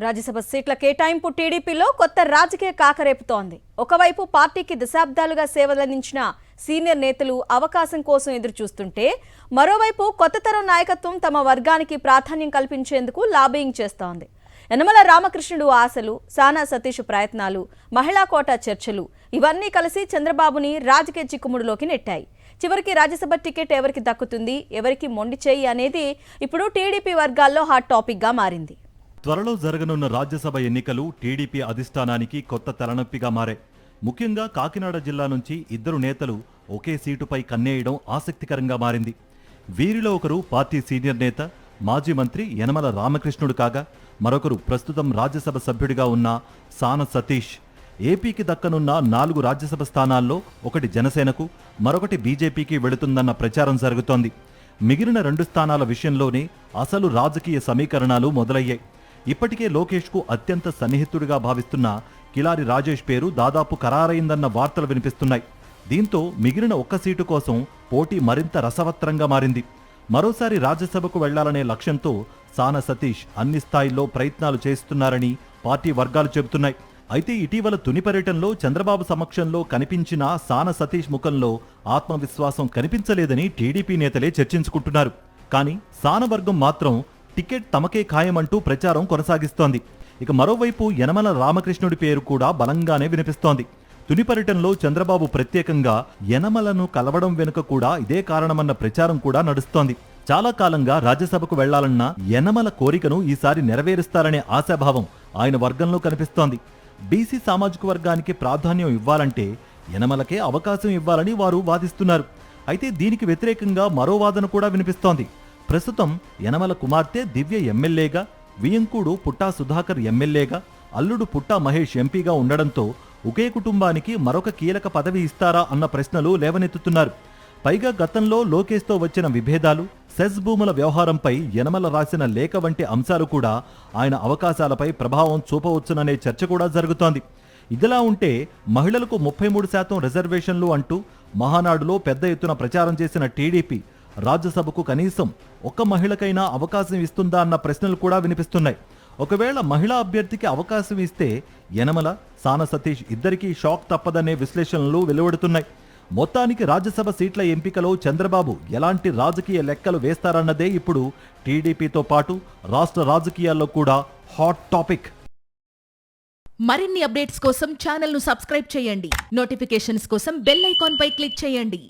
రాజ్యసభ సీట్ల కేటాయింపు టీడీపీలో కొత్త రాజకీయ కాకరేపుతోంది. ఒకవైపు పార్టీకి దశాబ్దాలుగా సేవలందించిన సీనియర్ నేతలు అవకాశం కోసం ఎదురు చూస్తుంటే, మరోవైపు కొత్త తరం నాయకత్వం తమ వర్గానికి ప్రాధాన్యం కల్పించేందుకు లాబింగ్ చేస్తోంది. యనమల రామకృష్ణుడు ఆశలు, సానా సతీష్ ప్రయత్నాలు, మహిళా కోటా చర్చలు ఇవన్నీ కలిసి చంద్రబాబుని రాజకీయ చిక్కుముడిలోకి నెట్టాయి. చివరికి రాజ్యసభ టికెట్ ఎవరికి దక్కుతుంది, ఎవరికి మొండి చేయి అనేది ఇప్పుడు టీడీపీ వర్గాల్లో హాట్ టాపిక్ గా మారింది. త్వరలో జరగనున్న రాజ్యసభ ఎన్నికలు టీడీపీ అధిష్టానానికి కొత్త తలనొప్పిగా మారాయి. ముఖ్యంగా కాకినాడ జిల్లా నుంచి ఇద్దరు నేతలు ఒకే సీటుపై కన్నేయడం ఆసక్తికరంగా మారింది. వీరిలో ఒకరు పార్టీ సీనియర్ నేత, మాజీ మంత్రి యనమల రామకృష్ణుడు కాగా, మరొకరు ప్రస్తుతం రాజ్యసభ సభ్యుడిగా ఉన్న సాన సతీష్. ఏపీకి దక్కనున్న 4 రాజ్యసభ స్థానాల్లో ఒకటి జనసేనకు, మరొకటి బీజేపీకి వెళుతుందన్న ప్రచారం జరుగుతోంది. మిగిలిన 2 స్థానాల విషయంలోనే అసలు రాజకీయ సమీకరణాలు మొదలయ్యాయి. ఇప్పటికే లోకేష్కు అత్యంత సన్నిహితుడిగా భావిస్తున్న కిలారి రాజేష్ పేరు దాదాపు ఖరారైందన్న వార్తలు వినిపిస్తున్నాయి. దీంతో మిగిలిన ఒక్క సీటు కోసం పోటీ మరింత రసవత్రంగా మారింది. మరోసారి రాజ్యసభకు వెళ్లాలనే లక్ష్యంతో సాన సతీష్ అన్ని స్థాయిల్లో ప్రయత్నాలు చేస్తున్నారని పార్టీ వర్గాలు చెబుతున్నాయి. అయితే ఇటీవల తుని పర్యటనలో చంద్రబాబు సమక్షంలో కనిపించిన సాన సతీష్ ముఖంలో ఆత్మవిశ్వాసం కనిపించలేదని టీడీపీ నేతలే చర్చించుకుంటున్నారు. కానీ సాన వర్గం మాత్రం టికెట్ తమకే ఖాయమంటూ ప్రచారం కొనసాగిస్తోంది. ఇక మరోవైపు యనమల రామకృష్ణుడి పేరు కూడా బలంగానే వినిపిస్తోంది. తుని పర్యటనలో చంద్రబాబు ప్రత్యేకంగా యనమలను కలవడం వెనుక కూడా ఇదే కారణమన్న ప్రచారం కూడా నడుస్తోంది. చాలా కాలంగా రాజ్యసభకు వెళ్లాలన్న యనమల కోరికను ఈసారి నెరవేరుస్తారనే ఆశాభావం ఆయన వర్గంలో కనిపిస్తోంది. బీసీ సామాజిక వర్గానికి ప్రాధాన్యం ఇవ్వాలంటే యనమలకే అవకాశం ఇవ్వాలని వారు వాదిస్తున్నారు. అయితే దీనికి వ్యతిరేకంగా మరో వాదన కూడా వినిపిస్తోంది. ప్రస్తుతం యనమల కుమార్తె దివ్య ఎమ్మెల్యేగా, వియంకుడు పుట్టా సుధాకర్ ఎమ్మెల్యేగా, అల్లుడు పుట్టా మహేష్ ఎంపీగా ఉండడంతో ఒకే కుటుంబానికి మరొక కీలక పదవి ఇస్తారా అన్న ప్రశ్నలు లేవనెత్తుతున్నారు. పైగా గతంలో లోకేష్తో వచ్చిన విభేదాలు, సెజ్ భూముల వ్యవహారంపై యనమల రాసిన లేఖ వంటి అంశాలు కూడా ఆయన అవకాశాలపై ప్రభావం చూపవచ్చుననే చర్చ కూడా జరుగుతోంది. ఇదిలా ఉంటే మహిళలకు 33% రిజర్వేషన్లు అంటూ మహానాడులో పెద్ద ఎత్తున ప్రచారం చేసిన టీడీపీ రాజ్యసభకు కనీసం ఒక్క మహిళకైనా అవకాశం ఇస్తుందా అన్న ప్రశ్నలు కూడా వినిపిస్తున్నాయి. ఒకవేళ మహిళా అభ్యర్థికి అవకాశం ఇస్తే యనమల, సాన సతీష్ ఇద్దరికీ షాక్ తప్పదనే విశ్లేషణలు వెలువడుతున్నాయి. మొత్తానికి రాజ్యసభ సీట్ల ఎంపికలో చంద్రబాబు ఎలాంటి రాజకీయ లెక్కలు వేస్తారన్నదే ఇప్పుడు టీడీపీతో పాటు రాష్ట్ర రాజకీయాల్లో కూడా హాట్ టాపిక్. మరిన్ని అప్డేట్స్ కోసం ఛానల్ను సబ్స్క్రైబ్ చేయండి. నోటిఫికేషన్స్ కోసం బెల్ ఐకాన్ పై క్లిక్ చేయండి.